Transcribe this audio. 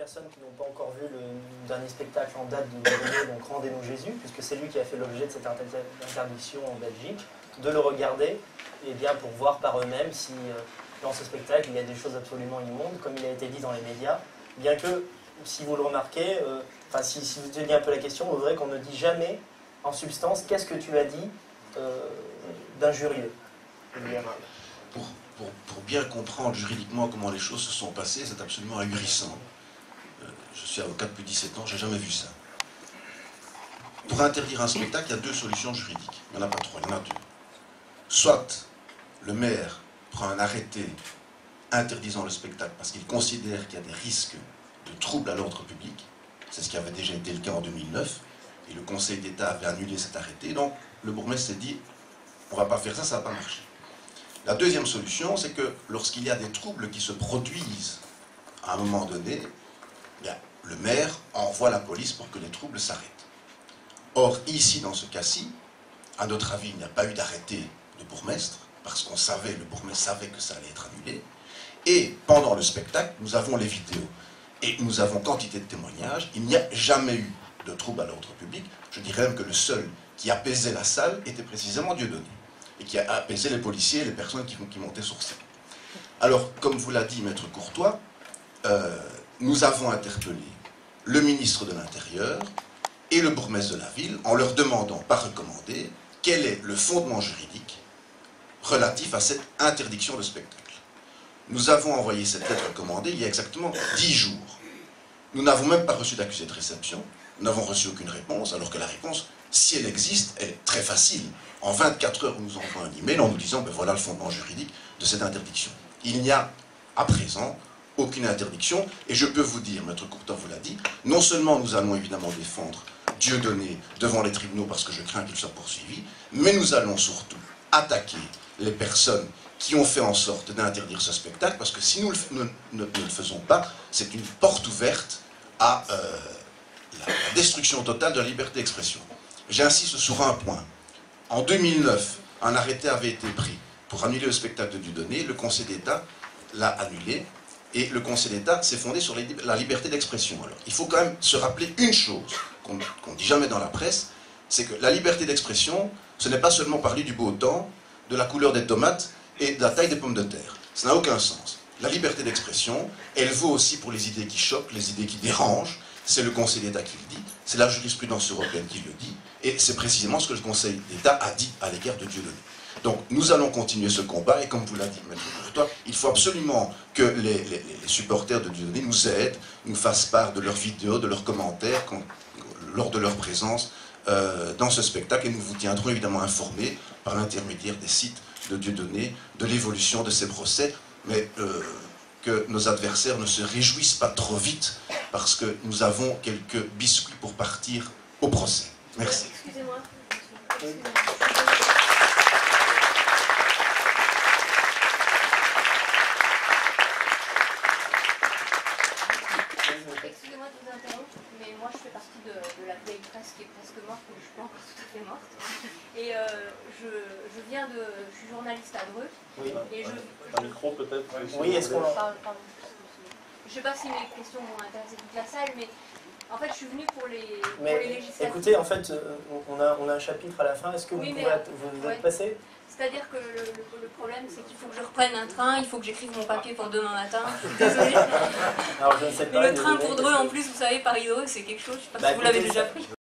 personnes qui n'ont pas encore vu le dernier spectacle en date de Dieudonné, donc Rendez-nous Jésus, puisque c'est lui qui a fait l'objet de cette interdiction en Belgique, de le regarder, et bien pour voir par eux-mêmes si dans ce spectacle il y a des choses absolument immondes, comme il a été dit dans les médias, bien que, si vous le remarquez, si vous teniez un peu la question, vous verrez qu'on ne dit jamais, en substance, qu'est-ce que tu as dit d'injurieux. Pour bien comprendre juridiquement comment les choses se sont passées, c'est absolument ahurissant. Je suis avocat depuis 17 ans, je n'ai jamais vu ça. Pour interdire un spectacle, il y a deux solutions juridiques. Il n'y en a pas trois, il y en a deux. Soit le maire prend un arrêté interdisant le spectacle parce qu'il considère qu'il y a des risques de troubles à l'ordre public. C'est ce qui avait déjà été le cas en 2009. Et le Conseil d'État avait annulé cet arrêté. Donc le bourgmestre s'est dit, on ne va pas faire ça, ça ne va pas marcher. La deuxième solution, c'est que lorsqu'il y a des troubles qui se produisent à un moment donné, bien, le maire envoie la police pour que les troubles s'arrêtent. Or, ici, dans ce cas-ci, à notre avis, il n'y a pas eu d'arrêté de bourgmestre, parce qu'on savait, le bourgmestre savait que ça allait être annulé. Et pendant le spectacle, nous avons les vidéos. Et nous avons quantité de témoignages. Il n'y a jamais eu de trouble à l'ordre public. Je dirais même que le seul qui apaisait la salle était précisément Dieudonné. Et qui a apaisé les policiers et les personnes qui montaient sur scène. Alors, comme vous l'a dit Maître Courtois, nous avons interpellé le ministre de l'Intérieur et le bourgmestre de la ville en leur demandant par recommandé quel est le fondement juridique relatif à cette interdiction de spectacle. Nous avons envoyé cette lettre recommandée il y a exactement 10 jours. Nous n'avons même pas reçu d'accusé de réception, nous n'avons reçu aucune réponse, alors que la réponse, si elle existe, elle est très facile. En 24 heures, on nous envoie un email en nous disant ben voilà le fondement juridique de cette interdiction. Il n'y a, à présent, aucune interdiction, et je peux vous dire, Maître Courtois vous l'a dit, non seulement nous allons évidemment défendre Dieudonné devant les tribunaux parce que je crains qu'il soit poursuivi, mais nous allons surtout attaquer les personnes qui ont fait en sorte d'interdire ce spectacle, parce que si nous ne le faisons pas, c'est une porte ouverte à la destruction totale de la liberté d'expression. J'insiste sur un point. En 2009, un arrêté avait été pris pour annuler le spectacle de Dieudonné, le Conseil d'État l'a annulé, et le Conseil d'État s'est fondé sur la liberté d'expression. Alors, il faut quand même se rappeler une chose qu'on ne dit jamais dans la presse, c'est que la liberté d'expression, ce n'est pas seulement parler du beau temps, de la couleur des tomates et de la taille des pommes de terre. Ça n'a aucun sens. La liberté d'expression, elle vaut aussi pour les idées qui choquent, les idées qui dérangent. C'est le Conseil d'État qui le dit, c'est la jurisprudence européenne qui le dit, et c'est précisément ce que le Conseil d'État a dit à l'égard de Dieudonné. Donc nous allons continuer ce combat, et comme vous l'a dit Maître Courtois, il faut absolument que les supporters de Dieudonné nous aident, nous fassent part de leurs vidéos, de leurs commentaires, lors de leur présence dans ce spectacle, et nous vous tiendrons évidemment informés par l'intermédiaire des sites de Dieudonné, de l'évolution de ces procès, mais que nos adversaires ne se réjouissent pas trop vite, parce que nous avons quelques biscuits pour partir au procès. Merci. Excusez-moi. Excusez-moi de vous interrompre, mais moi je fais partie de la vieille presse qui est presque morte, mais je suis pas encore tout à fait morte. Et je viens de... Je suis journaliste à Dreux. Oui. Et un micro peut-être. Oui, est-ce qu'on... Pardon. Je sais pas si mes questions vont intéresser toute la salle, mais en fait je suis venue pour les législatives. Écoutez, en fait, on a un chapitre à la fin, est-ce que vous pouvez êtes passé? C'est-à-dire que le problème, c'est qu'il faut que je reprenne un train, il faut que j'écrive mon papier pour demain matin. Je suis désolée. Alors, je ne sais pas. Mais le train pour Dreux, en plus, vous savez, Paris-Dreux, c'est quelque chose. Je ne sais pas si vous l'avez déjà pris.